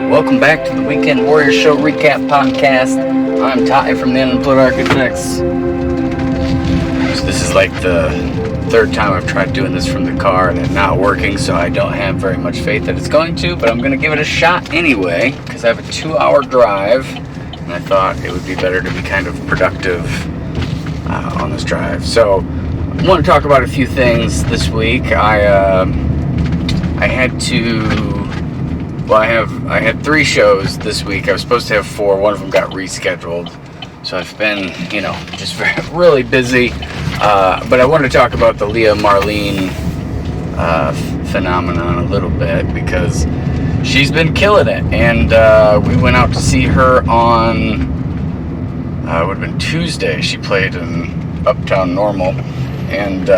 Welcome back to the Weekend Warrior Show Recap Podcast. I'm Ty from the Unemployed Architects. So this is like the third time I've tried doing this from the car and it's not working, so I don't have very much faith that it's going to, but I'm going to give it a shot anyway, because I have a 2-hour drive, and I thought it would be better to be kind of productive on this drive. So I want to talk about a few things this week. I had 3 shows this week. I was supposed to have 4. One of them got rescheduled. So I've been, just really busy. But I want to talk about the Leah Marlene Phenomenon a little bit, because she's been killing it. And we went out to see her on, it would have been Tuesday. She played in Uptown Normal. And,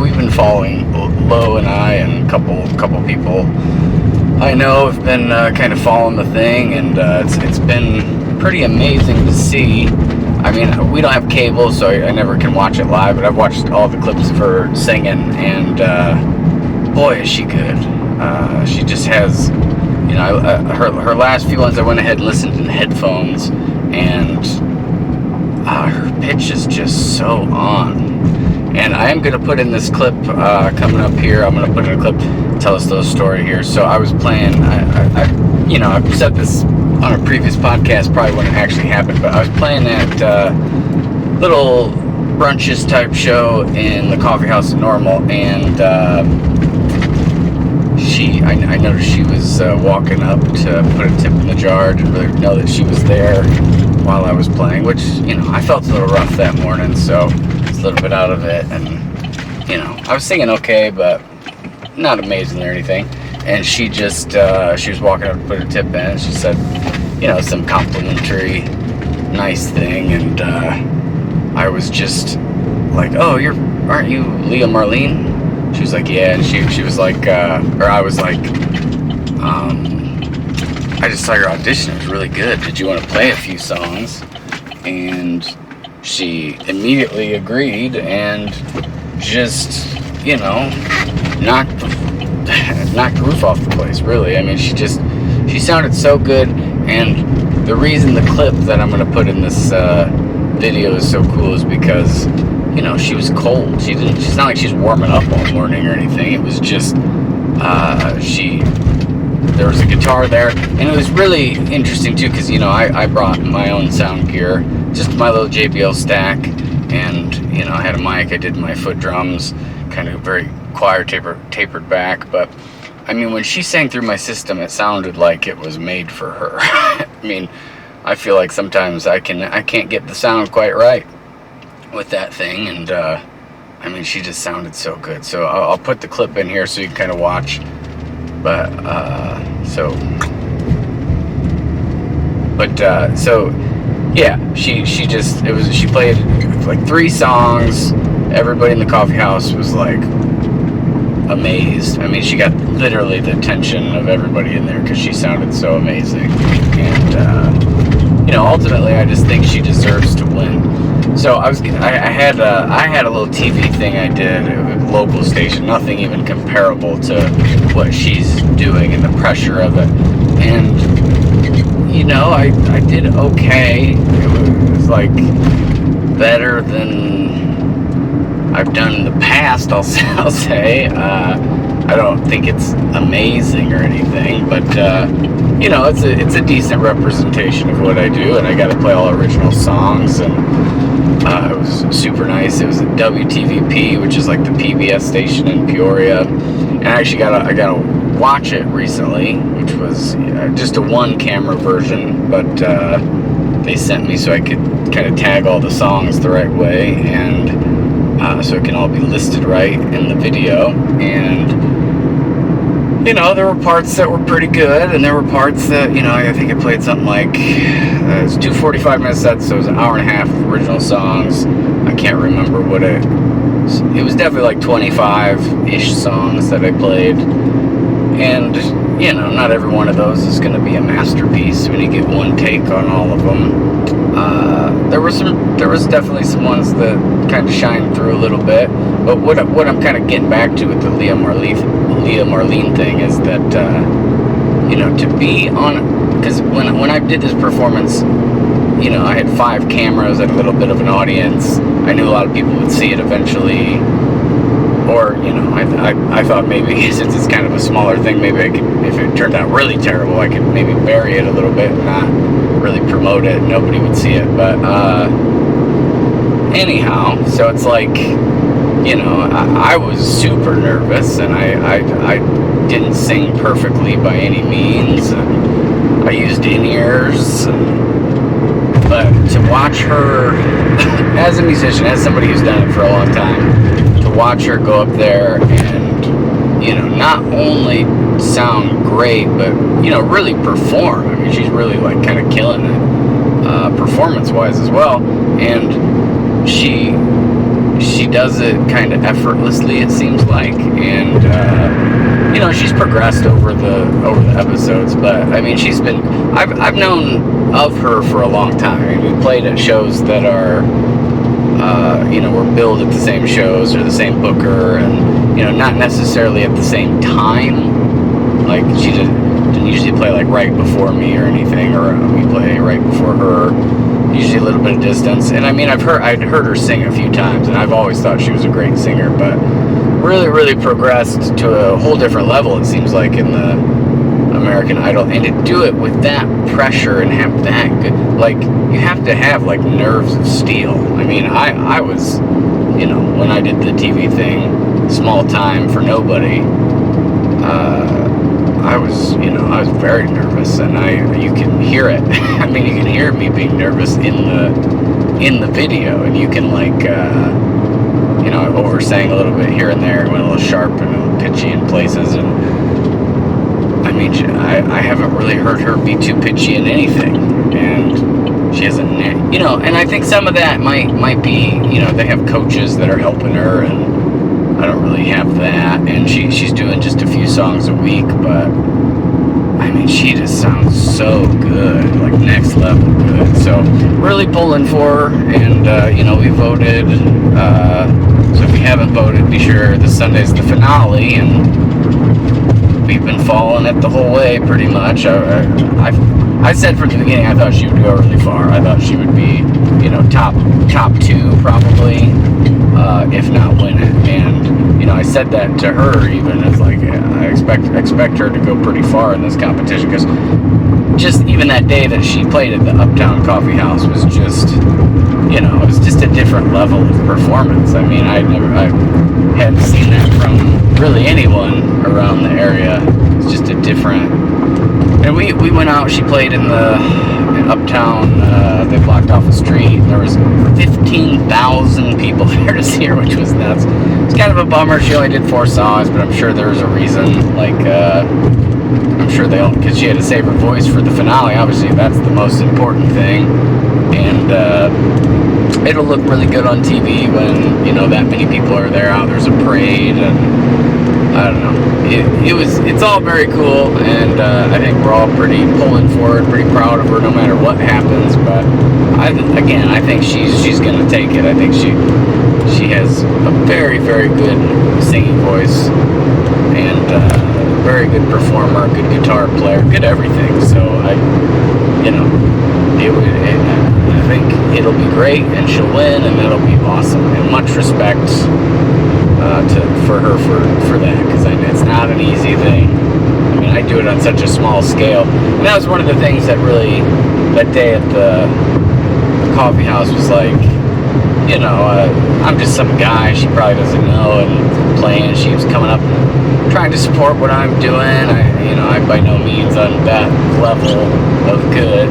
we've been following Lo and I and a couple people I know have been kind of following the thing, and it's been pretty amazing to see. I mean, we don't have cable, so I never can watch it live, but I've watched all the clips of her singing, and boy, is she good. She just has, her last few ones I went ahead and listened in headphones, and her pitch is just so on. And I am going to put in this clip coming up here. I'm going to put in a clip, tell us those story here. So I was playing, I've said this on a previous podcast, probably when it actually happened, but I was playing that little brunches type show in the coffee house at Normal, and I noticed she was walking up to put a tip in the jar. Didn't really know that she was there while I was playing, which, I felt a little rough that morning, so a little bit out of it, and I was singing okay, but not amazing or anything. And she just she was walking up to put a tip in, and she said, some complimentary nice thing, and I was just like, oh, aren't you Leah Marlene? She was like, yeah. And she was like, or I was like, I just saw your audition, it was really good, did you want to play a few songs? And she immediately agreed, and just, knocked the roof off the place, really. I mean, she sounded so good, and the reason the clip that I'm going to put in this video is so cool is because, she was cold. It's not like she's warming up all morning or anything. It was just, there was a guitar there, and it was really interesting too, because, I brought my own sound gear, just my little JBL stack, and I had a mic. I did my foot drums, kind of very choir tapered back, but I mean, when she sang through my system, it sounded like it was made for her. I mean, I feel like sometimes I can't get the sound quite right with that thing, and I mean, she just sounded so good. So I'll put the clip in here so you can kind of watch, but yeah, she played like 3 songs. Everybody in the coffee house was like amazed. I mean, she got literally the attention of everybody in there because she sounded so amazing. And ultimately, I just think she deserves to win. So I had a little TV thing I did, a local station, nothing even comparable to what she's doing and the pressure of it. And I did okay. It was like better than I've done in the past, I'll say. I don't think it's amazing or anything, but it's a decent representation of what I do, and I got to play all original songs, and it was super nice. It was at WTVP, which is like the PBS station in Peoria, and I actually got to watch it recently, which was just a 1-camera version, but they sent me so I could kind of tag all the songs the right way, and so it can all be listed right in the video. And there were parts that were pretty good, and there were parts that I think I played something like it's 2 45-minute sets, so it was an hour and a half of original songs. I can't remember what it was definitely like 25-ish songs that I played. And, not every one of those is going to be a masterpiece when you get one take on all of them. There was definitely some ones that kind of shined through a little bit. But what I'm kind of getting back to with the Leah Marlene thing is that to be on, because when I did this performance, I had 5 cameras and a little bit of an audience. I knew a lot of people would see it eventually, or I thought maybe since it's kind of a smaller thing, maybe I could, if it turned out really terrible, I could maybe bury it a little bit and not really promote it. Nobody would see it, but anyhow, so it's like, I was super nervous, and I didn't sing perfectly by any means, and I used in-ears, but to watch her, as a musician, as somebody who's done it for a long time, to watch her go up there and, not only sound great, but, really perform. I mean, she's really, like, kind of killing it, performance-wise as well, and she does it kind of effortlessly, it seems like, and she's progressed over the episodes. But I mean, I've known of her for a long time. I mean, we played at shows that are we're billed at the same shows or the same booker, and not necessarily at the same time. Like, she didn't usually play like right before me or anything, or we play right before her. Usually a little bit of distance. And I mean, I'd heard her sing a few times, and I've always thought she was a great singer, but really, really progressed to a whole different level, it seems like, in the American Idol. And to do it with that pressure and have that good, like, you have to have like nerves of steel. I mean, I was, when I did the TV thing, small time for nobody, I was very nervous, and you can hear it. I mean, you can hear me being nervous in the video, and you can I oversang a little bit here and there, went a little sharp and a little pitchy in places, and I mean, I haven't really heard her be too pitchy in anything, and she has and I think some of that might be, they have coaches that are helping her, and I don't really have that, and she's doing just a few songs a week, but I mean, she just sounds so good, like next level good. So really pulling for her, and we voted. So if you haven't voted, be sure this Sunday's the finale, and we've been following it the whole way pretty much. I said from the beginning I thought she would go really far. I thought she would be, top 2 probably, if not win it. And I said that to her even, as like, I expect her to go pretty far in this competition, because just even that day that she played at the Uptown Coffee House was just, it was just a different level of performance. I mean, I hadn't seen that from really anyone around the area. It's just a different. And we went out. She played in Uptown. They blocked off a street. There was 15,000 people there to see her, which was nuts. It's kind of a bummer. She only did 4 songs, but I'm sure there was a reason. Like, I'm sure because she had to save her voice for the finale. Obviously, that's the most important thing. And it'll look really good on TV when that many people are there. There's a parade, and I don't know. It's all very cool, and I think we're all pretty pulling for it, pretty proud of her no matter what happens. But I think she's gonna take it. I think she has a very, very good singing voice, and very good performer, good guitar player, good everything. So I think it'll be great, and she'll win, and that'll be awesome. And much respect for her for that, because it's not an easy thing. I mean, I do it on such a small scale, and that was one of the things that really, that day at the coffee house, was like, I'm just some guy she probably doesn't know, and playing. She was coming up and trying to support what I'm doing. I by no means on that level of good,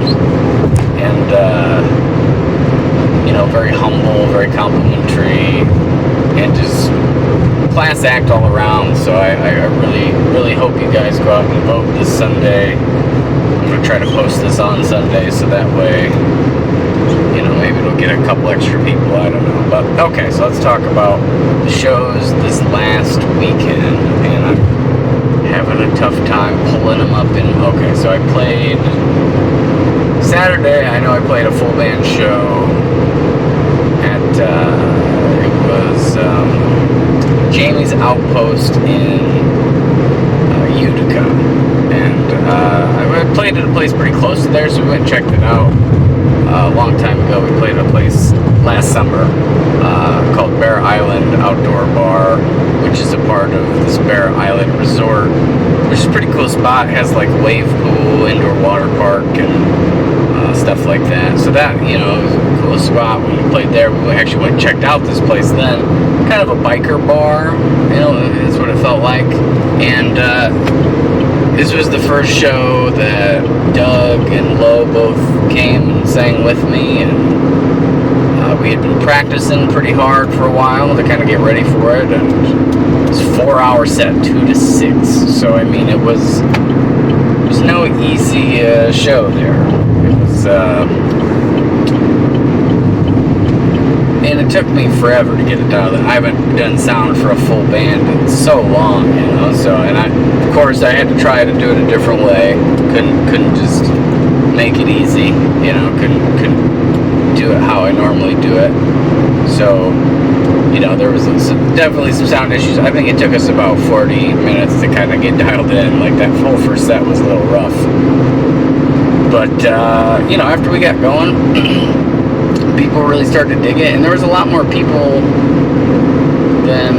and very humble, very complimentary, and just class act all around. So I really, really hope you guys go out and vote this Sunday. I'm going to try to post this on Sunday, so that way, maybe it'll get a couple extra people, I don't know. But, okay, so let's talk about the shows this last weekend, and I'm having a tough time pulling them up okay, so I played Saturday. I know I played a full band show at, it was Jamie's Outpost in Utica, and played at a place pretty close to there, so we went and checked it out. A long time ago, we played at a place last summer called Bear Island Outdoor Bar, which is a part of this Bear Island Resort, which is a pretty cool spot. It has like wave pool, indoor water park, and stuff like that. So that, you know, was a cool spot. When we played there, we actually went and checked out this place then. Kind of a biker bar, you know, is what it felt like. And this was the first show that Doug and Lo both came and sang with me, and we had been practicing pretty hard for a while to kind of get ready for it, and it was a 4-hour set, 2 to 6, so I mean, it was no easy show there. It was, and it took me forever to get it done. I haven't done sound for a full band in so long, you know, so, and of course, I had to try to do it a different way. Couldn't just make it easy, you know, couldn't do it how I normally do it. So, you know, there was definitely some sound issues. I think it took us about 40 minutes to kind of get dialed in. Like, that whole first set was a little rough. But, you know, after we got going, people really started to dig it, and there was a lot more people than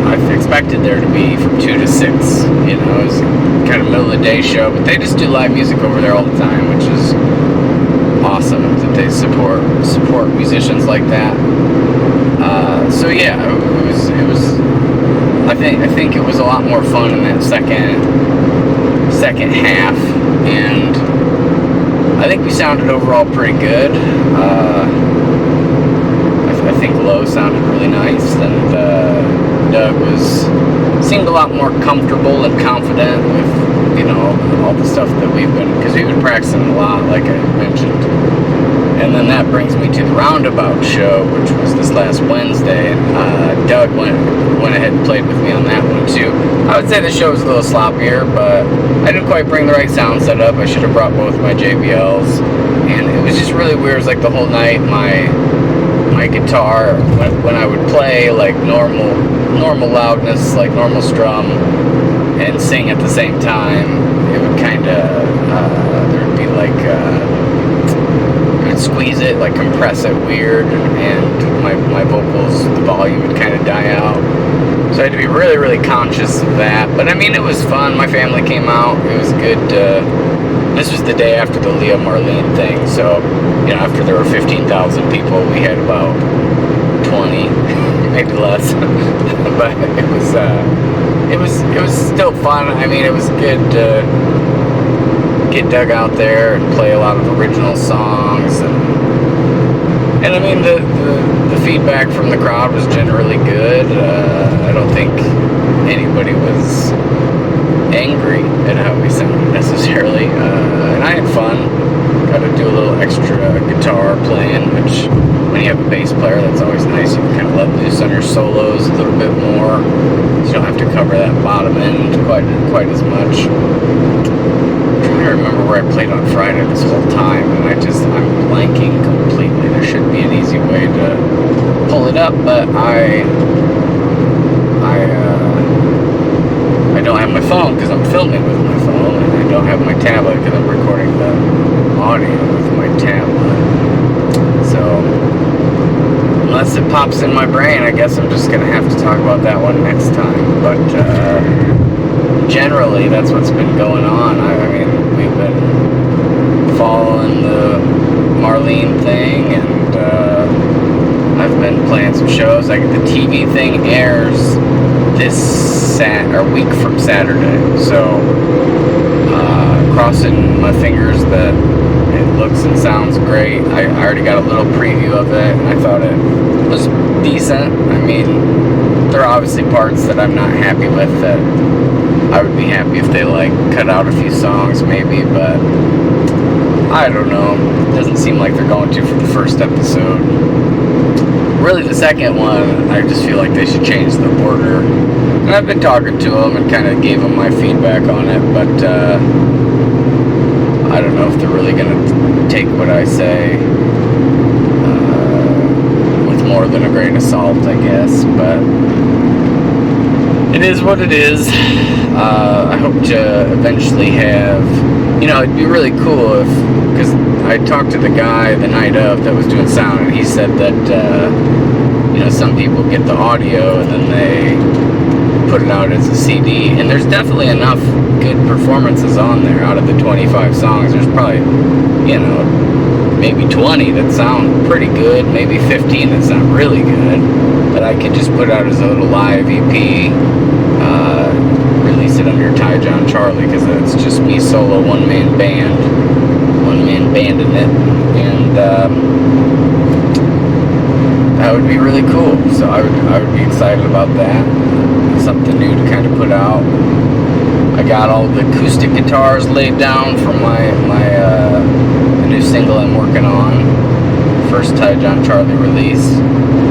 I expected there to be from 2 to 6. You know, it was kind of middle of the day show, but they just do live music over there all the time, which is awesome that they support musicians like that. So yeah, it was. I think it was a lot more fun in that second half, and I think we sounded overall pretty good. I think Lo sounded really nice, and Doug seemed a lot more comfortable and confident with, you know, all the stuff that we've been practicing a lot, like I mentioned. And then that brings me to the Roundabout show, which was this last Wednesday, and Doug went ahead and played with me on that one too. I would say the show was a little sloppier, but I didn't quite bring the right sound setup. I should have brought both my JBLs, and it was just really weird. It was like the whole night, my guitar, when I would play like normal loudness, like normal strum, and sing at the same time, it would kind of, there'd be like, I'd squeeze it, like compress it weird, and my vocals, the volume would kind of die out. So I had to be really, really conscious of that. But I mean, it was fun. My family came out. It was good. This was the day after the Leah Marlene thing. So, you know, after there were 15,000 people, we had about 20, maybe less. But it was still fun. I mean, it was good to get Doug out there and play a lot of original songs, and I mean, the feedback from the crowd was generally good. I don't think anybody was angry at how we sounded necessarily, and I had fun. Got to do a little extra guitar playing, which when you have a bass player, that's always nice. You can kind of let loose on your solos a little bit more, so you don't have to cover that bottom end quite as much. I remember where I played on Friday this whole time, and I'm blanking completely. There should be an easy way to pull it up, but I don't have my phone because I'm filming with my phone, and I don't have my tablet because I'm recording the audio with my tablet. So unless it pops in my brain, I guess I'm just gonna have to talk about that one next time. But generally, that's what's been going on. I mean, we've been following the Marlene thing, and I've been playing some shows. Like, the TV thing airs this week from Saturday, so crossing my fingers that it looks and sounds great. I already got a little preview of it, and I thought it was decent. I mean, there are obviously parts that I'm not happy with that I would be happy if they, like, cut out a few songs maybe, but I don't know. It doesn't seem like they're going to for the first episode. Really, the second one, I just feel like they should change the order. And I've been talking to them and kind of gave them my feedback on it, but I don't know if they're really going to take what I say with more than a grain of salt, I guess. But it is what it is. I hope to eventually have, it'd be really cool if, because I talked to the guy the night of that was doing sound, and he said that, some people get the audio and then they put it out as a CD, and there's definitely enough good performances on there. Out of the 25 songs, there's probably, maybe 20 that sound pretty good, maybe 15 that sound really good, that I could just put out as a little live EP, release it under TyJon Charlie, because it's just me solo, one-man banding it, and that would be really cool. So I would be excited about that. Something new to kind of put out. I got all the acoustic guitars laid down for the new single I'm working on. First TyJon Charlie release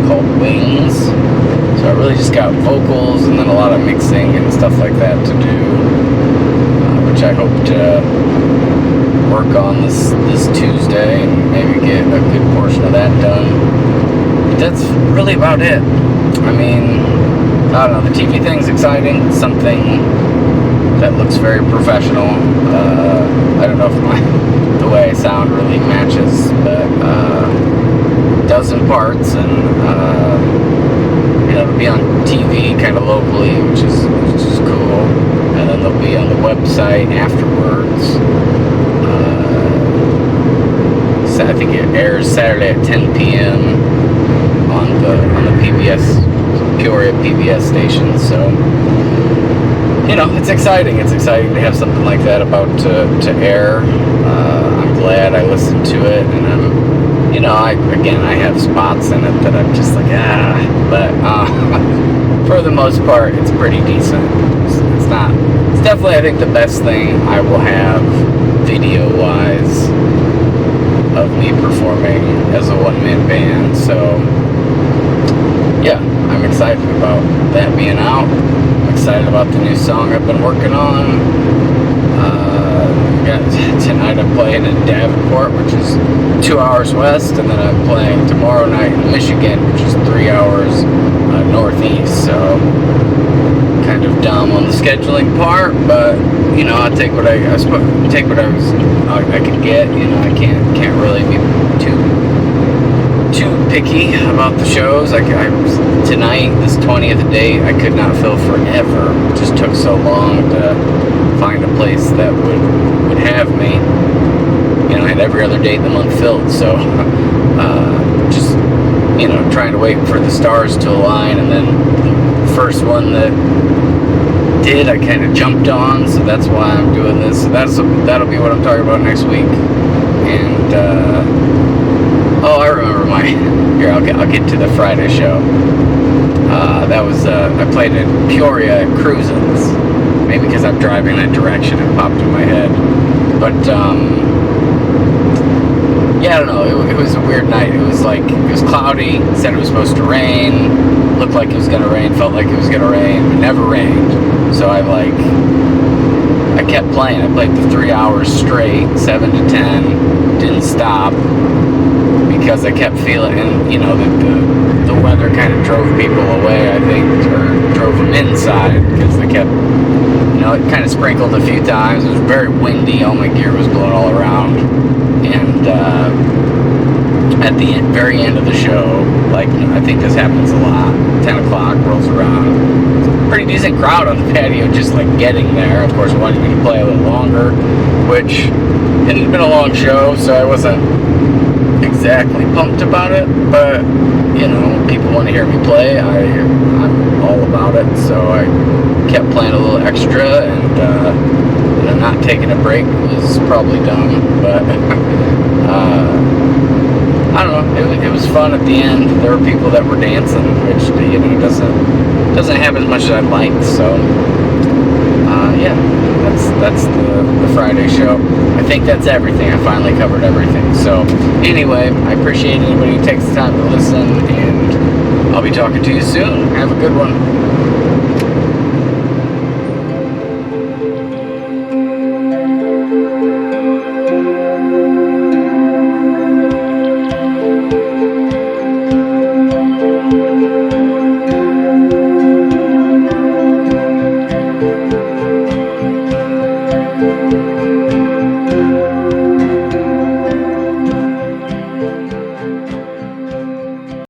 called Wings. So I really just got vocals and then a lot of mixing and stuff like that to do, which I hope to work on this Tuesday and maybe get a good portion of that done. But that's really about it. I mean, I don't know, the TV thing's exciting. It's something that looks very professional. I don't know if the way I sound really matches, but does in parts, and it'll be on TV kind of locally, which is cool. And then they'll be on the website afterwards. So I think it airs Saturday at 10 p.m. on the PBS, Peoria PBS station. So, it's exciting. It's exciting to have something like that about to air. I'm glad I listened to it, and I have spots in it that I'm just like, but for the most part, it's pretty decent. It's definitely, I think, the best thing I will have video-wise of me performing as a one-man band. So, yeah, I'm excited about that being out. I'm excited about the new song I've been working on. Tonight I'm playing in Davenport, which is 2 hours west, and then I'm playing tomorrow night in Michigan, which is 3 hours northeast. So kind of dumb on the scheduling part, but I take what I can get. I can't really be too picky about the shows. Tonight, this 20th date, I could not fill forever. It just took so long to find a place that would have me. I had every other date in the month filled, so just trying to wait for the stars to align, and then the first one that did, I kind of jumped on, so that's why I'm doing this. So that'll be what I'm talking about next week. And I remember I'll get to the Friday show. That was I played in Peoria at Crusens. Maybe because I'm driving that direction, it popped in my head. But I don't know. It was a weird night. It was cloudy. Said it was supposed to rain. Looked like it was gonna rain. Felt like it was gonna rain. It never rained. So I kept playing. I played for 3 hours straight, 7 to 10. Didn't stop because I kept feeling, and the weather kind of drove people away, I think, or drove them inside, because they kept, it kind of sprinkled a few times. It was very windy. All my gear was blowing all around. And at the very end of the show, I think this happens a lot, 10 o'clock rolls around. It's a pretty decent crowd on the patio just getting there. Of course, wanted me to play a little longer, which it had been a long show, so I wasn't exactly pumped about it, but people want to hear me play. I'm all about it, so I kept playing a little extra, and not taking a break was probably dumb, but I don't know, it was fun at the end. There were people that were dancing, which doesn't have as much as I'd like. So that's the Friday show. I think that's everything. I finally covered everything. So anyway, I appreciate anybody who takes the time to listen, and I'll be talking to you soon. Have a good one. you.